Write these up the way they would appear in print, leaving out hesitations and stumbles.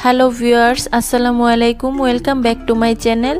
Hello viewers, আসসালামু আলাইকুম। Welcome back to my channel.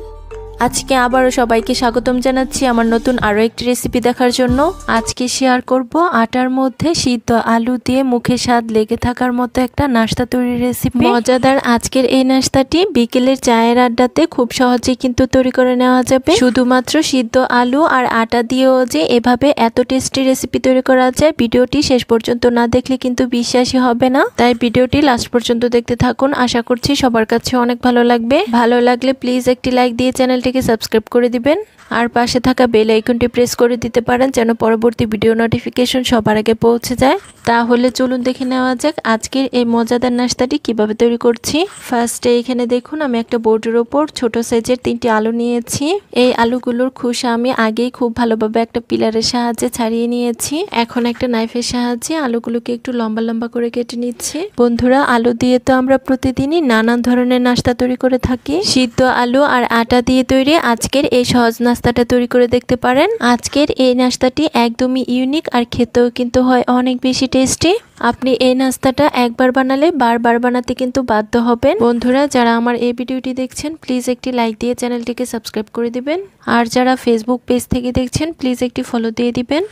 আজকে আবারও সবাইকে স্বাগতম জানাচ্ছি আমার নতুন আরও একটি রেসিপি দেখার জন্য। আজকে শেয়ার করব আটার মধ্যে সিদ্ধ আলু দিয়ে মুখে স্বাদ লেগে থাকার মতো একটা নাস্তা তৈরির রেসিপি। মজাদার আজকের এই নাস্তাটি বিকেলের চায়ের আড্ডাতে খুব সহজেই কিন্তু তৈরি করে নেওয়া যাবে। শুধুমাত্র সিদ্ধ আলু আর আটা দিয়েও যে এভাবে এত টেস্টি রেসিপি তৈরি করা যায়, ভিডিওটি শেষ পর্যন্ত না দেখলে কিন্তু বিশ্বাসই হবে না। তাই ভিডিওটি লাস্ট পর্যন্ত দেখতে থাকুন। আশা করছি সবার কাছে অনেক ভালো লাগবে। ভালো লাগলে প্লিজ একটি লাইক দিয়ে চ্যানেলটিকে সাবস্ক্রাইব করে দিবেন আর পাশে থাকা বেল আইকনটি প্রেস করে দিতে পারেন যেন পরবর্তী ভিডিও নোটিফিকেশন সবার আগে পৌঁছে যায়। তাহলে চলুন দেখে নেওয়া যাক আজকের এই মজাদার নাস্তাটি কিভাবে তৈরি করছি। ফার্স্টে এখানে দেখুন আমি একটা বোর্ডের ওপর ছোট সাইজের 3টি আলু নিয়েছি। এই আলুগুলোর খোসা আমি আগেই খুব ভালোভাবে একটা পিলারের সাহায্যে ছাড়িয়ে নিয়েছি। এখন একটা নাইফের সাহায্যে আলুগুলোকে একটু লম্বা লম্বা করে কেটে নিচ্ছি। বন্ধুরা, আলু দিয়ে তো আমরা প্রতিদিনই নানান ধরনের নাস্তা তৈরি করে থাকি। সিদ্ধ আলু আর আটা দিয়ে তৈরি আজকের এই সহজ নাস্তাটা তৈরি করে দেখতে পারেন। আজকের এই নাস্তাটি একদমই ইউনিক আর খেতেও কিন্তু হয় অনেক বেশি টেস্টি। আপনি এই নাস্তাটা একবার বানালে বারবার বানাতে কিন্তু বাধ্য হবেন। বন্ধুরা, যারা আমার এই ভিডিওটি দেখছেন প্লিজ একটি লাইক দিয়ে চ্যানেলটিকে সাবস্ক্রাইব করে দিবেন। আর যারা ফেসবুক পেজ থেকে দেখছেন প্লিজ একটি ফলো দিয়ে দিবেন।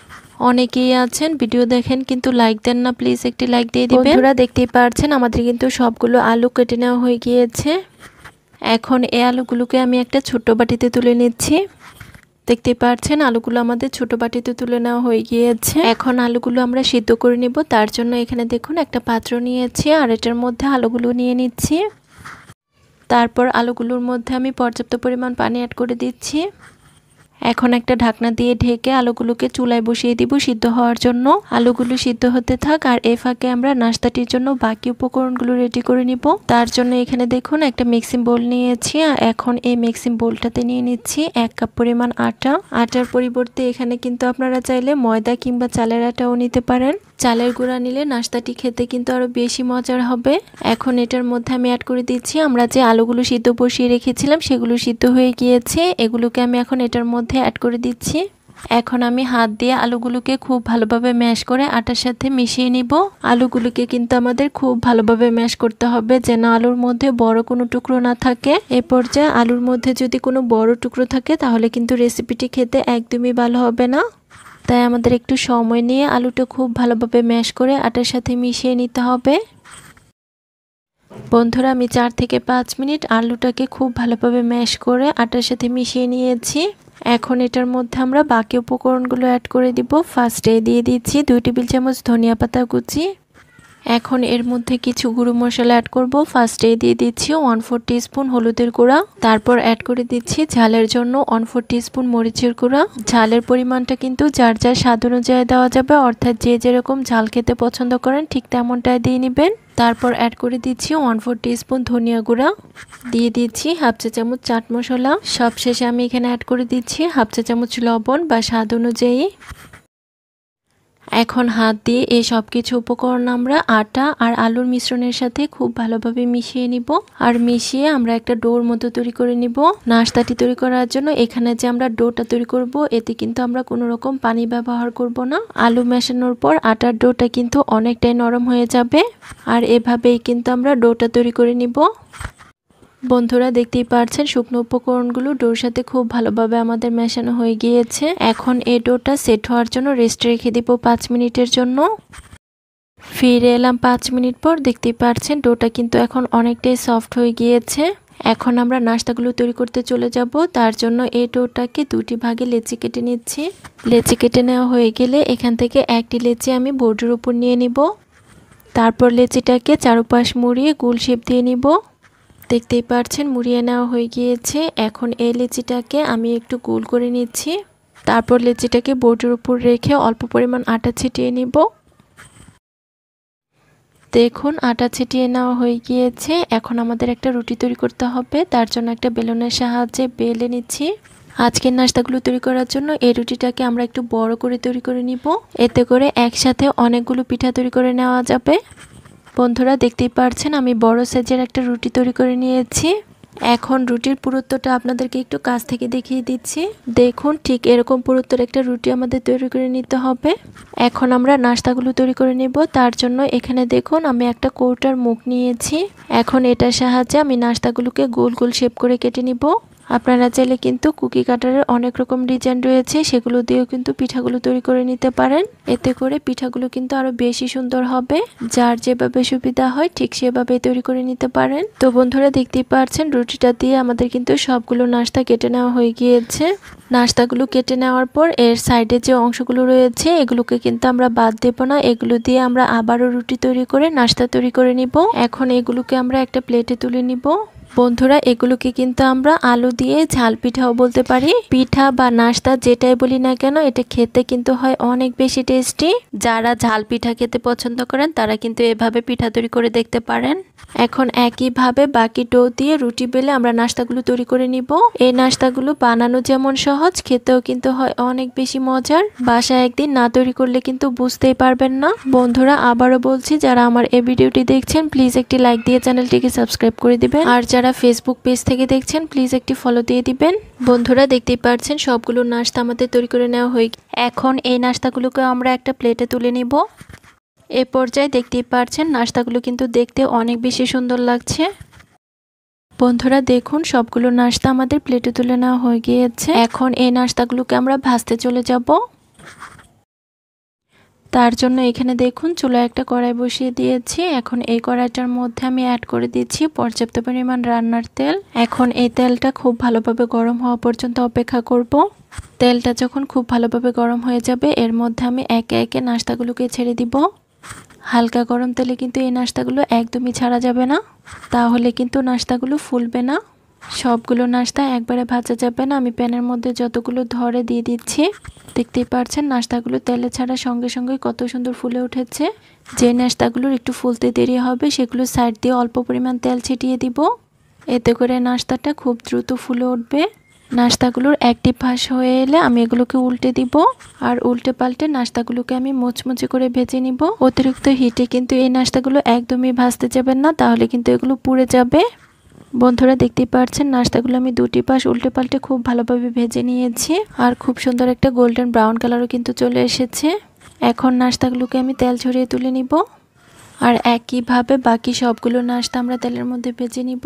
অনেকেই আছেন ভিডিও দেখেন কিন্তু লাইক দেন না, প্লিজ একটি লাইক দিয়ে দিবেন। বন্ধুরা, দেখতেই পাচ্ছেন আমাদের কিন্তু সবগুলো আলু কেটে নেওয়া হয়ে গিয়েছে। এখন এই আলুগুলোকে আমি একটা ছোট বাটিতে তুলে নিচ্ছি। দেখতেই পাচ্ছেন আলুগুলো আমাদের ছোট বাটিতে তুলে নেওয়া হয়ে গিয়েছে। এখন আলুগুলো আমরা সিদ্ধ করে নিব। তার জন্য এখানে দেখুন একটা পাত্র নিয়েছি আর এটার মধ্যে আলুগুলো নিয়ে নিচ্ছি। তারপর আলুগুলোর মধ্যে আমি পর্যাপ্ত পরিমাণ পানি অ্যাড করে দিচ্ছি। এখন একটা ঢাকনা দিয়ে ঢেকে আলুগুলোকে চুলায় বসিয়ে দিব সিদ্ধ হওয়ার জন্য। আলুগুলো সিদ্ধ হতে থাক আর এই ফাঁকে আমরা নাস্তাটির জন্য বাকি উপকরণগুলো রেডি করে নিব। তার জন্য এখানে দেখুন একটা মিক্সিং বোল নিয়েছি। এখন এই মিক্সিং বোলটাতে নিয়ে নিচ্ছি 1 কাপ পরিমাণ আটা। আটার পরিবর্তে এখানে কিন্তু আপনারা চাইলে ময়দা কিংবা চালের আটাও নিতে পারেন। চালের গুঁড়া নিলে নাস্তাটি খেতে কিন্তু আরো বেশি মজার হবে। এখন এটার মধ্যে আমি অ্যাড করে দিচ্ছি আমরা যে আলুগুলো সিদ্ধ বসিয়ে রেখেছিলাম সেগুলো সিদ্ধ হয়ে গিয়েছে। এগুলোকে আমি এখন এটার মধ্যে অ্যাড করে দিচ্ছি। এখন আমি হাত দিয়ে আলুগুলোকে খুব ভালোভাবে ম্যাশ করে আটার সাথে মিশিয়ে নিব। আলুগুলোকে কিন্তু আমাদের খুব ভালোভাবে ম্যাশ করতে হবে যেন আলুর মধ্যে বড় কোনো টুকরো না থাকে। এ পর্যায়ে আলুর মধ্যে যদি কোনো বড় টুকরো থাকে তাহলে কিন্তু রেসিপিটি খেতে একদমই ভালো হবে না। তাই আমাদের একটু সময় নিয়ে আলুটা খুব ভালোভাবে ম্যাশ করে আটার সাথে মিশিয়ে নিতে হবে। বন্ধুরা, আমি 4 থেকে 5 মিনিট আলুটাকে খুব ভালোভাবে ম্যাশ করে আটার সাথে মিশিয়ে নিয়েছি। এখন এটার মধ্যে আমরা বাকি উপকরণগুলো অ্যাড করে দিব। ফার্স্টে দিয়ে দিচ্ছি 2 টেবিল চামচ ধনিয়া পাতা কুচি। এখন এর মধ্যে কিছু গুঁড়ো মশলা অ্যাড করব। ফার্স্টে দিয়ে দিচ্ছি 1/4 টিস্পুন হলুদের গুঁড়া। তারপর অ্যাড করে দিচ্ছি ঝালের জন্য 1/4 টিস্পুন মরিচের গুঁড়া। ঝালের পরিমাণটা কিন্তু যার যার স্বাদ অনুযায়ী দেওয়া যাবে, অর্থাৎ যে যেরকম ঝাল খেতে পছন্দ করেন ঠিক তেমনটাই দিয়ে নেবেন। তারপর অ্যাড করে দিচ্ছি 1/4 টিস্পুন ধনিয়া গুঁড়া। দিয়ে দিচ্ছি 1/2 চা চামচ চাট মশলা। সবশেষে আমি এখানে অ্যাড করে দিচ্ছি 1/2 চা চামচ লবণ বা স্বাদ অনুযায়ী। এখন হাত দিয়ে এই সব কিছু উপকরণ আমরা আটা আর আলুর মিশ্রণের সাথে খুব ভালোভাবে মিশিয়ে নিব। আর মিশিয়ে আমরা একটা ডোর মতো তৈরি করে নিব। নাস্তাটি তৈরি করার জন্য এখানে যে আমরা ডোটা তৈরি করব এতে কিন্তু আমরা কোনো রকম পানি ব্যবহার করব না। আলু মেশানোর পর আটার ডোটা কিন্তু অনেকটাই নরম হয়ে যাবে। আর এভাবেই কিন্তু আমরা ডোটা তৈরি করে নিব। বন্ধুরা, দেখতেই পাচ্ছেন শুকনো উপকরণগুলো ডোর সাথে খুব ভালোভাবে আমাদের মেশানো হয়ে গিয়েছে। এখন এই ডোটা সেট হওয়ার জন্য রেস্টে রেখে দিব 5 মিনিটের জন্য। ফিরে এলাম 5 মিনিট পর। দেখতেই পাচ্ছেন ডোটা কিন্তু এখন অনেকটাই সফট হয়ে গিয়েছে। এখন আমরা নাস্তাগুলো তৈরি করতে চলে যাব। তার জন্য এই ডোটাকে 2টি ভাগে লেচি কেটে নিচ্ছি। লেচি কেটে নেওয়া হয়ে গেলে এখান থেকে একটি লেচি আমি বোর্ডের উপর নিয়ে নিব। তারপর লেচিটাকে চারপাশ মুড়িয়ে গোল শেপ দিয়ে নিব। দেখতেই পাচ্ছেন মুড়িয়ে নেওয়া হয়ে গিয়েছে। এখন এই লেচিটাকে আমি একটু গোল করে নিচ্ছি। তারপর লেচিটাকে বোর্ডের উপর রেখে অল্প পরিমাণ আটা ছিটিয়ে নিব। দেখুন আটা ছিটিয়ে নেওয়া হয়ে গিয়েছে। এখন আমাদের একটা রুটি তৈরি করতে হবে। তার জন্য একটা বেলুনের সাহায্যে বেলে নিচ্ছি। আজকের নাস্তাগুলো তৈরি করার জন্য এই রুটিটাকে আমরা একটু বড় করে তৈরি করে নিব। এতে করে একসাথে অনেকগুলো পিঠা তৈরি করে নেওয়া যাবে। বন্ধুরা, দেখতেই পাচ্ছেন আমি বড় সাইজের একটা রুটি তৈরি করে নিয়েছি। এখন রুটির পুরুত্বটা আপনাদেরকে একটু কাছ থেকে দেখিয়ে দিচ্ছি। দেখুন ঠিক এরকম পুরুত্বের একটা রুটি আমাদের তৈরি করে নিতে হবে। এখন আমরা নাস্তাগুলো তৈরি করে নেব। তার জন্য এখানে দেখুন আমি একটা কৌটার মুখ নিয়েছি। এখন এটার সাহায্যে আমি নাস্তাগুলোকে গোল গোল শেপ করে কেটে নিব। আপনারা চাইলে কিন্তু কুকি কাটারের অনেক রকম ডিজাইন রয়েছে, সেগুলো দিয়েও কিন্তু পিঠাগুলো তৈরি করে নিতে পারেন। এতে করে পিঠাগুলো কিন্তু আরো বেশি সুন্দর হবে। যার যেভাবে সুবিধা হয় ঠিক সেভাবে তৈরি করে নিতে পারেন। তো বন্ধুরা দেখতেই পাচ্ছেন রুটিটা দিয়ে আমাদের কিন্তু সবগুলো নাস্তা কেটে নেওয়া হয়ে গিয়েছে। নাস্তাগুলো কেটে নেওয়ার পর এর সাইডে যে অংশগুলো রয়েছে এগুলোকে কিন্তু আমরা বাদ দেব না। এগুলো দিয়ে আমরা আবারও রুটি তৈরি করে নাস্তা তৈরি করে নিব। এখন এগুলোকে আমরা একটা প্লেটে তুলে নিব। বন্ধুরা এগুলোকে কিন্তু আমরা আলু দিয়ে ঝাল পিঠাও বলতে পারি। পিঠা বা নাস্তা যেটাই বলি না কেন এটা খেতে কিন্তু হয় অনেক বেশি টেস্টি। যারা ঝাল পিঠা খেতে পছন্দ করেন তারা কিন্তু এভাবে পিঠা তৈরি করে দেখতে পারেন। এখন একইভাবে বাকি ডো দিয়ে রুটি বেলে আমরা নাস্তাগুলো তৈরি করে নিব। এই নাস্তাগুলো বানানো যেমন সহজ, খেতেও কিন্তু হয় অনেক বেশি মজার। বাসায় একদিন না তৈরি করলে কিন্তু বুঝতেই পারবেন না। বন্ধুরা আবারও বলছি, যারা আমার এই ভিডিওটি দেখছেন প্লিজ একটি লাইক দিয়ে চ্যানেলটিকে সাবস্ক্রাইব করে দিবেন। আর যারা ফেসবুক পেজ থেকে দেখছেন প্লিজ একটি ফলো দিয়ে দিবেন। বন্ধুরা দেখতেই পাচ্ছেন সবগুলো নাস্তা আমাদের তৈরি করে নেওয়া হয়ে গেছে। এখন এই নাস্তাগুলোকে আমরা একটা প্লেটে তুলে নিব। এ পর্যায়ে দেখতেই পাচ্ছেন নাস্তাগুলো কিন্তু দেখতে অনেক বেশি সুন্দর লাগছে। বন্ধুরা দেখুন সবগুলো নাস্তা আমাদের প্লেটে তুলে নেওয়া হয়ে গিয়েছে। এখন এই নাস্তাগুলোকে আমরা ভাজতে চলে যাব। তার জন্য এখানে দেখুন চুলায় একটা কড়াই বসিয়ে দিয়েছি। এখন এই কড়াইটার মধ্যে আমি অ্যাড করে দিচ্ছি পর্যাপ্ত পরিমাণ রান্নার তেল। এখন এই তেলটা খুব ভালোভাবে গরম হওয়া পর্যন্ত অপেক্ষা করব। তেলটা যখন খুব ভালোভাবে গরম হয়ে যাবে এর মধ্যে আমি একে একে নাস্তাগুলোকে ছেড়ে দিব। হালকা গরম তেলে কিন্তু এই নাস্তাগুলো একদমই ছাড়া যাবে না, তাহলে কিন্তু নাস্তাগুলো ফুলবে না। সবগুলো নাস্তা একবারে ভাজা যাবে না। আমি প্যানের মধ্যে যতগুলো ধরে দিয়ে দিচ্ছি। দেখতেই পাচ্ছেন নাস্তাগুলো তেলে ছাড়া সঙ্গে সঙ্গে কত সুন্দর ফুলে উঠেছে। যে নাস্তাগুলোর একটু ফুলতে দেরি হবে সেগুলো সাইড দিয়ে অল্প পরিমাণ তেল ছিটিয়ে দিব। এতে করে নাস্তাটা খুব দ্রুত ফুলে উঠবে। নাস্তাগুলোর একটি পাশ হয়ে এলে আমি এগুলোকে উল্টে দিব। আর উল্টে পাল্টে নাস্তাগুলোকে আমি মুচমুচে করে ভেজে নিব। অতিরিক্ত হিটে কিন্তু এই নাস্তাগুলো একদমই ভাজতে যাবেন না, তাহলে কিন্তু এগুলো পুড়ে যাবে। বন্ধুরা দেখতেই পাচ্ছেন নাস্তাগুলো আমি দুটি পাশ উল্টে পাল্টে খুব ভালোভাবে ভেজে নিয়েছি। আর খুব সুন্দর একটা গোল্ডেন ব্রাউন কালারও কিন্তু চলে এসেছে। এখন নাস্তাগুলোকে আমি তেল ঝরিয়ে তুলে নিব। আর একইভাবে বাকি সবগুলো নাস্তা আমরা তেলের মধ্যে ভেজে নিব।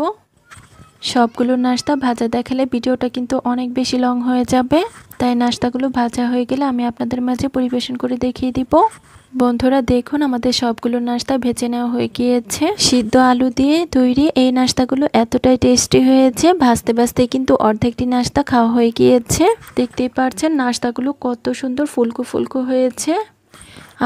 সবগুলো নাস্তা ভাজা দেখালে ভিডিওটা কিন্তু অনেক বেশি লং হয়ে যাবে, তাই নাস্তাগুলো ভাজা হয়ে গেলে আমি আপনাদের মাঝে পরিবেশন করে দেখিয়ে দিব। বন্ধুরা দেখুন আমাদের সবগুলো নাস্তা ভেজে নেওয়া হয়ে গিয়েছে। সিদ্ধ আলু দিয়ে তৈরি এই নাস্তাগুলো এতটাই টেস্টি হয়েছে, ভাজতে ভাজতে কিন্তু অর্ধেকটি নাস্তা খাওয়া হয়ে গিয়েছে। দেখতেই পাচ্ছেন নাস্তাগুলো কত সুন্দর ফুলকো ফুলকো হয়েছে।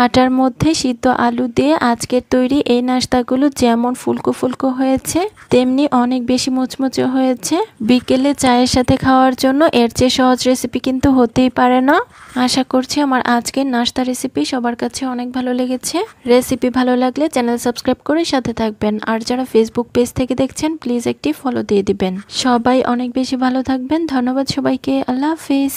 আটার মধ্যে সিদ্ধ আলু দিয়ে আজকের তৈরি এই নাস্তাগুলো যেমন ফুলকো ফুলকো হয়েছে তেমনি অনেক বেশি মুচমুচে হয়েছে। বিকেলে চায়ের সাথে খাওয়ার জন্য এর চেয়ে সহজ রেসিপি কিন্তু হতেই পারে না। আশা করছি আমার আজকের নাস্তা রেসিপি সবার কাছে অনেক ভালো লেগেছে। রেসিপি ভালো লাগলে চ্যানেল সাবস্ক্রাইব করে সাথে থাকবেন। আর যারা ফেসবুক পেজ থেকে দেখছেন প্লিজ একটি ফলো দিয়ে দিবেন। সবাই অনেক বেশি ভালো থাকবেন। ধন্যবাদ সবাইকে। আল্লাহ হাফিজ।